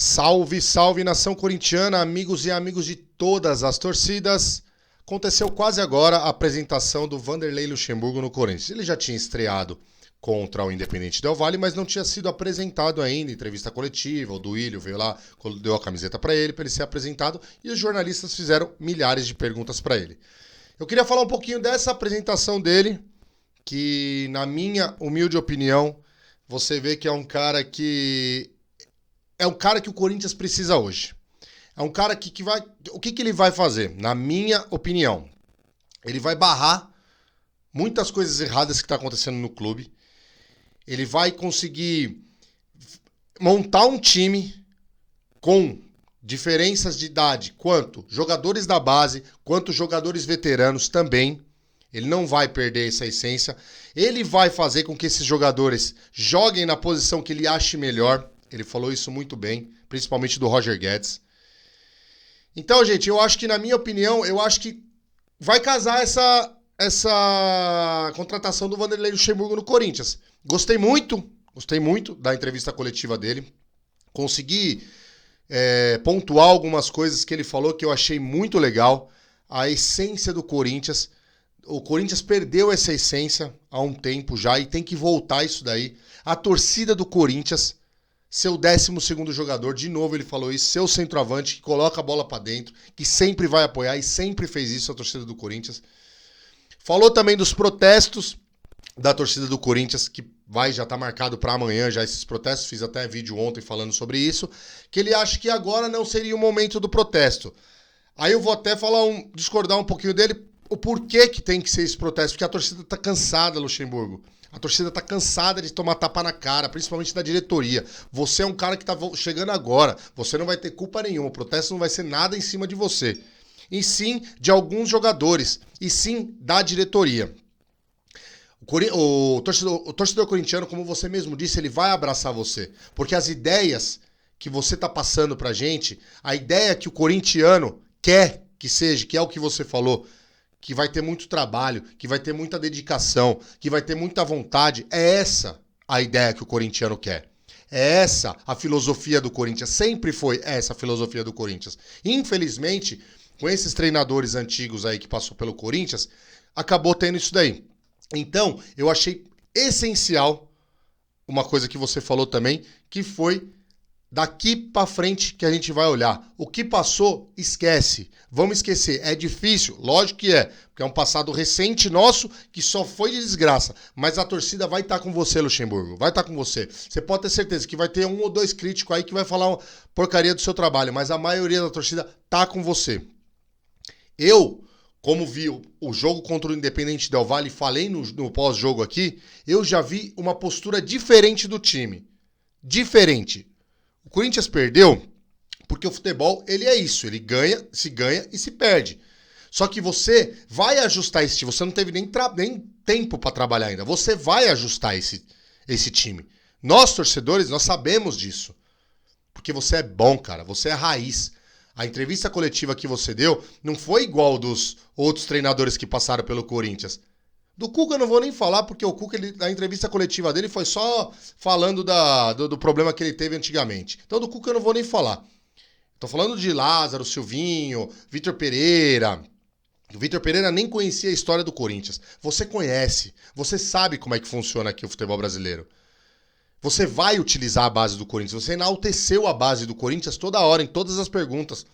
Salve, salve nação corintiana, amigos e amigos de todas as torcidas. Aconteceu quase agora a apresentação do Vanderlei Luxemburgo no Corinthians. Ele já tinha estreado contra o Independente Del Valle, mas não tinha sido apresentado ainda em entrevista coletiva. O Duílio veio lá, deu a camiseta para ele ser apresentado e os jornalistas fizeram milhares de perguntas para ele. Eu queria falar um pouquinho dessa apresentação dele, que na minha humilde opinião, você vê que é um cara que o Corinthians precisa hoje. É um cara que vai... O que ele vai fazer? Na minha opinião, ele vai barrar muitas coisas erradas que estão acontecendo no clube. Ele vai conseguir montar um time com diferenças de idade, quanto jogadores da base, quanto jogadores veteranos também. Ele não vai perder essa essência. Ele vai fazer com que esses jogadores joguem na posição que ele ache melhor. Ele falou isso muito bem, principalmente do Roger Guedes. Então, gente, eu acho que, na minha opinião, vai casar essa contratação do Vanderlei Luxemburgo no Corinthians. Gostei muito da entrevista coletiva dele. Consegui pontuar algumas coisas que ele falou que eu achei muito legal. A essência do Corinthians. O Corinthians perdeu essa essência há um tempo já e tem que voltar isso daí. A torcida do Corinthians... Seu 12º jogador, de novo ele falou isso, seu centroavante que coloca a bola pra dentro, que sempre vai apoiar e sempre fez isso a torcida do Corinthians. Falou também dos protestos da torcida do Corinthians, que já tá marcado pra amanhã já esses protestos, fiz até vídeo ontem falando sobre isso, que ele acha que agora não seria o momento do protesto. Aí eu vou até discordar um pouquinho dele, o porquê que tem que ser esse protesto, porque a torcida tá cansada, Luxemburgo. A torcida tá cansada de tomar tapa na cara, principalmente da diretoria. Você é um cara que tá chegando agora. Você não vai ter culpa nenhuma. O protesto não vai ser nada em cima de você. E sim de alguns jogadores. E sim da diretoria. O torcedor corintiano, como você mesmo disse, ele vai abraçar você. Porque as ideias que você tá passando pra gente, a ideia que o corintiano quer que seja, que é o que você falou, que vai ter muito trabalho, que vai ter muita dedicação, que vai ter muita vontade. É essa a ideia que o corintiano quer. É essa a filosofia do Corinthians. Sempre foi essa a filosofia do Corinthians. Infelizmente, com esses treinadores antigos aí que passou pelo Corinthians, acabou tendo isso daí. Então, eu achei essencial uma coisa que você falou também, que foi daqui pra frente que a gente vai olhar. O que passou, esquece. Vamos esquecer. É difícil? Lógico que é. Porque é um passado recente nosso que só foi de desgraça. Mas a torcida vai estar com você, Luxemburgo. Vai estar com você. Você pode ter certeza que vai ter um ou dois críticos aí que vai falar uma porcaria do seu trabalho. Mas a maioria da torcida tá com você. Eu, como vi o jogo contra o Independente Del Valle, falei no pós-jogo aqui, eu já vi uma postura diferente do time. Diferente. O Corinthians perdeu porque o futebol, ele é isso, ele ganha e se perde. Só que você vai ajustar esse time, você não teve nem tempo para trabalhar ainda, você vai ajustar esse time. Nós, torcedores, nós sabemos disso, porque você é bom, cara, você é raiz. A entrevista coletiva que você deu não foi igual dos outros treinadores que passaram pelo Corinthians. Do Cuca eu não vou nem falar, porque o Cuca, a entrevista coletiva dele foi só falando do problema que ele teve antigamente. Então do Cuca eu não vou nem falar. Tô falando de Lázaro, Silvinho, Vitor Pereira. O Vitor Pereira nem conhecia a história do Corinthians. Você conhece, você sabe como é que funciona aqui o futebol brasileiro. Você vai utilizar a base do Corinthians, você enalteceu a base do Corinthians toda hora, em todas as perguntas,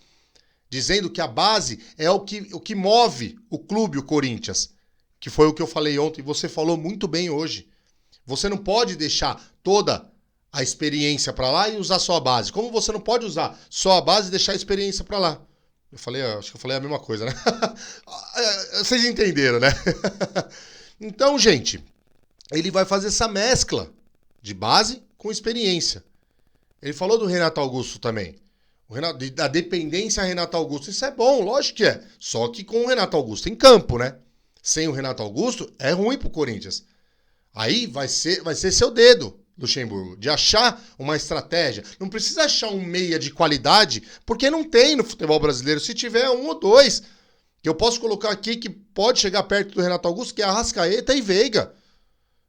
dizendo que a base é o que move o clube, o Corinthians. Que foi o que eu falei ontem, e você falou muito bem hoje. Você não pode deixar toda a experiência para lá e usar só a base. Como você não pode usar só a base e deixar a experiência para lá? Acho que eu falei a mesma coisa, né? Vocês entenderam, né? Então, gente, ele vai fazer essa mescla de base com experiência. Ele falou do Renato Augusto também. Da dependência a Renato Augusto. Isso é bom, lógico que é. Só que com o Renato Augusto em campo, né? Sem o Renato Augusto, é ruim pro Corinthians. Aí vai ser seu dedo, Luxemburgo, de achar uma estratégia. Não precisa achar um meia de qualidade, porque não tem no futebol brasileiro. Se tiver um ou dois, que eu posso colocar aqui que pode chegar perto do Renato Augusto, que é Arrascaeta e Veiga.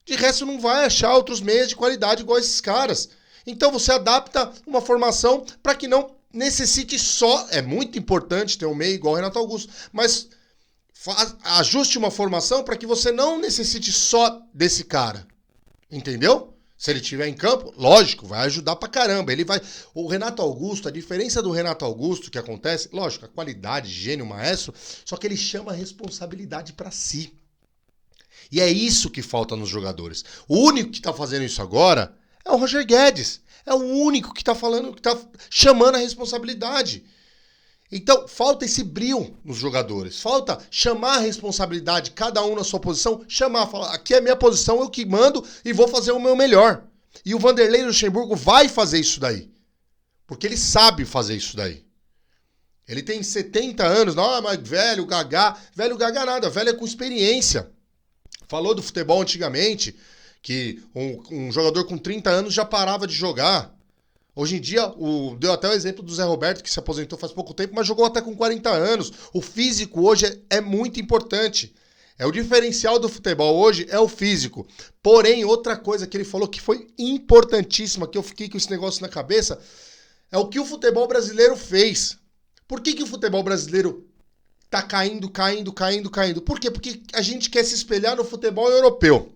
De resto, não vai achar outros meias de qualidade igual esses caras. Então você adapta uma formação para que não necessite só... É muito importante ter um meia igual o Renato Augusto, mas ajuste uma formação para que você não necessite só desse cara. Entendeu? Se ele estiver em campo, lógico, vai ajudar pra caramba. Ele vai. O Renato Augusto, a diferença do Renato Augusto que acontece, lógico, a qualidade, gênio, maestro, só que ele chama a responsabilidade pra si. E é isso que falta nos jogadores. O único que tá fazendo isso agora é o Roger Guedes. É o único que tá falando, que tá chamando a responsabilidade. Então, falta esse brio nos jogadores. Falta chamar a responsabilidade, cada um na sua posição, falar, aqui é a minha posição, eu que mando e vou fazer o meu melhor. E o Vanderlei Luxemburgo vai fazer isso daí. Porque ele sabe fazer isso daí. Ele tem 70 anos, não, mas velho Gagá nada, velho é com experiência. Falou do futebol antigamente, que um jogador com 30 anos já parava de jogar. Hoje em dia, deu até o exemplo do Zé Roberto, que se aposentou faz pouco tempo, mas jogou até com 40 anos. O físico hoje é muito importante. É o diferencial do futebol hoje, é o físico. Porém, outra coisa que ele falou que foi importantíssima, que eu fiquei com esse negócio na cabeça, é o que o futebol brasileiro fez. Por que o futebol brasileiro tá caindo? Por quê? Porque a gente quer se espelhar no futebol europeu.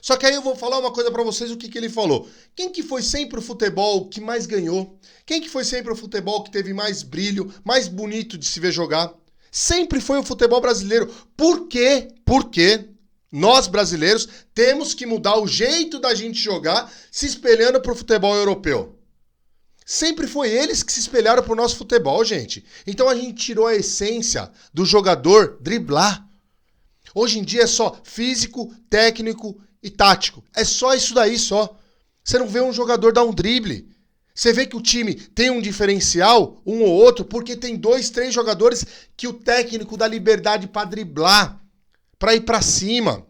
Só que aí eu vou falar uma coisa pra vocês, o que ele falou. Quem que foi sempre o futebol que mais ganhou? Quem que foi sempre o futebol que teve mais brilho, mais bonito de se ver jogar? Sempre foi o futebol brasileiro. Por quê? Porque nós brasileiros temos que mudar o jeito da gente jogar se espelhando pro futebol europeu. Sempre foi eles que se espelharam pro nosso futebol, gente. Então a gente tirou a essência do jogador driblar. Hoje em dia é só físico, técnico e tático. É só isso daí, só. Você não vê um jogador dar um drible. Você vê que o time tem um diferencial, um ou outro, porque tem 2, 3 jogadores que o técnico dá liberdade pra driblar, pra ir pra cima.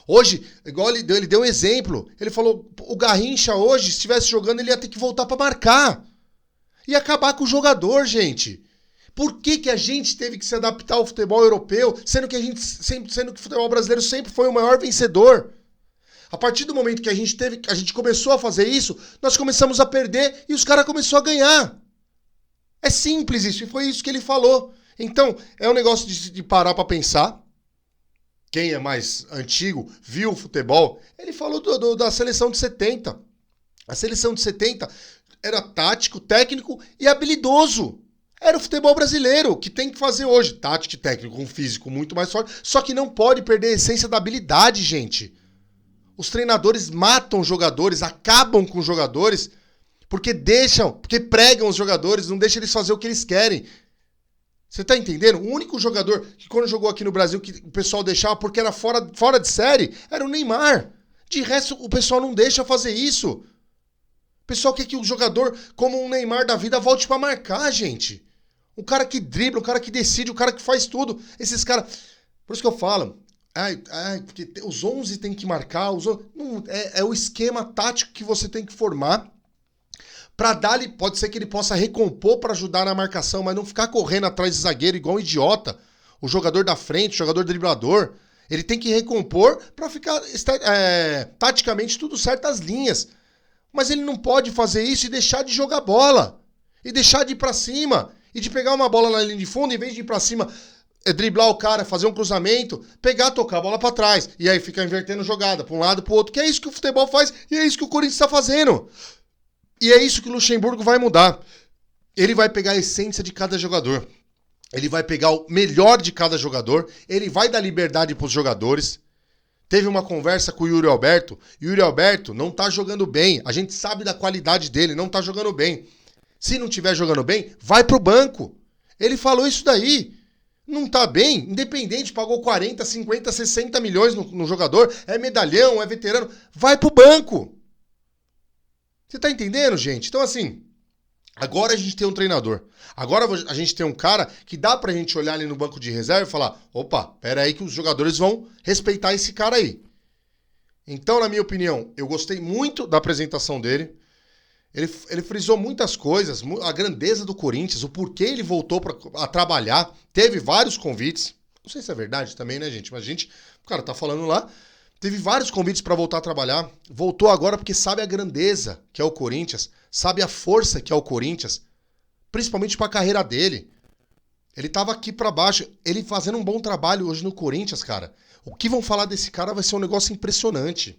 Hoje, igual ele deu um exemplo, ele falou, o Garrincha hoje, se estivesse jogando, ele ia ter que voltar pra marcar. Ia acabar com o jogador, gente. Por que a gente teve que se adaptar ao futebol europeu, sendo que o futebol brasileiro sempre foi o maior vencedor? A partir do momento que a gente começou a fazer isso, nós começamos a perder e os caras começaram a ganhar. É simples isso, e foi isso que ele falou. Então, é um negócio de parar pra pensar. Quem é mais antigo, viu o futebol, ele falou da seleção de 70. A seleção de 70 era tático, técnico e habilidoso. Era o futebol brasileiro, que tem que fazer hoje. Tático e técnico, um físico muito mais forte. Só que não pode perder a essência da habilidade, gente. Os treinadores matam os jogadores, acabam com os jogadores, porque pregam os jogadores, não deixam eles fazer o que eles querem. Você tá entendendo? O único jogador que quando jogou aqui no Brasil, que o pessoal deixava porque era fora de série, era o Neymar. De resto, o pessoal não deixa fazer isso. O pessoal quer que o jogador, como um Neymar da vida, volte pra marcar, gente. O cara que dribla, o cara que decide, o cara que faz tudo. Esses caras... Por isso que eu falo. Porque os 11 tem que marcar. É o esquema tático que você tem que formar. Pra dar, pode ser que ele possa recompor pra ajudar na marcação, mas não ficar correndo atrás de zagueiro igual um idiota. O jogador da frente, o jogador driblador. Ele tem que recompor pra ficar taticamente tudo certo as linhas. Mas ele não pode fazer isso e deixar de jogar bola. E deixar de ir pra cima. E de pegar uma bola na linha de fundo, em vez de ir pra cima, driblar o cara, fazer um cruzamento, tocar a bola pra trás. E aí ficar invertendo jogada pra um lado, pro outro. Que é isso que o futebol faz e é isso que o Corinthians tá fazendo. E é isso que o Luxemburgo vai mudar. Ele vai pegar a essência de cada jogador. Ele vai pegar o melhor de cada jogador. Ele vai dar liberdade pros jogadores. Teve uma conversa com o Yuri Alberto. Yuri Alberto não tá jogando bem. A gente sabe da qualidade dele, não tá jogando bem. Se não estiver jogando bem, vai pro banco. Ele falou isso daí. Não tá bem, independente, pagou 40, 50, 60 milhões no jogador, é medalhão, é veterano, vai pro banco. Você tá entendendo, gente? Então assim, agora a gente tem um treinador. Agora a gente tem um cara que dá pra gente olhar ali no banco de reserva e falar, opa, pera aí que os jogadores vão respeitar esse cara aí. Então, na minha opinião, eu gostei muito da apresentação dele. Ele frisou muitas coisas, a grandeza do Corinthians, o porquê ele voltou a trabalhar. Teve vários convites. Não sei se é verdade também, né, gente? Mas o cara tá falando lá. Teve vários convites para voltar a trabalhar. Voltou agora porque sabe a grandeza que é o Corinthians, sabe a força que é o Corinthians, principalmente para a carreira dele. Ele tava aqui para baixo, ele fazendo um bom trabalho hoje no Corinthians, cara. O que vão falar desse cara vai ser um negócio impressionante.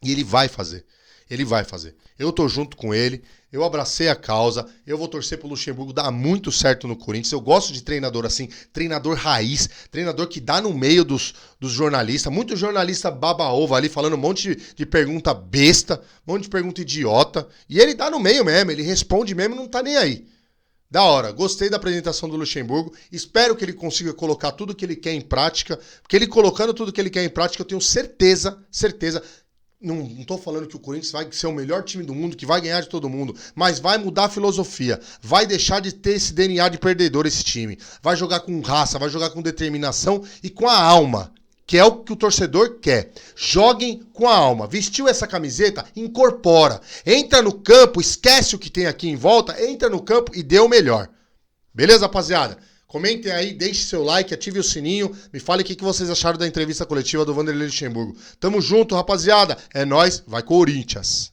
E ele vai fazer. Ele vai fazer. Eu tô junto com ele, eu abracei a causa, eu vou torcer pro Luxemburgo dar muito certo no Corinthians. Eu gosto de treinador assim, treinador raiz, treinador que dá no meio dos jornalistas. Muito jornalista baba-ova ali, falando um monte de pergunta besta, um monte de pergunta idiota. E ele dá no meio mesmo, ele responde mesmo e não tá nem aí. Da hora, gostei da apresentação do Luxemburgo, espero que ele consiga colocar tudo que ele quer em prática, porque ele colocando tudo que ele quer em prática, eu tenho certeza, não tô falando que o Corinthians vai ser o melhor time do mundo, que vai ganhar de todo mundo, mas vai mudar a filosofia, vai deixar de ter esse DNA de perdedor esse time, vai jogar com raça, vai jogar com determinação e com a alma, que é o que o torcedor quer. Joguem com a alma. Vestiu essa camiseta? Incorpora. Entra no campo, esquece o que tem aqui em volta, entra no campo e dê o melhor. Beleza, rapaziada? Comentem aí, deixe seu like, ative o sininho, me fale o que vocês acharam da entrevista coletiva do Vanderlei Luxemburgo. Tamo junto, rapaziada. É nóis, vai Corinthians!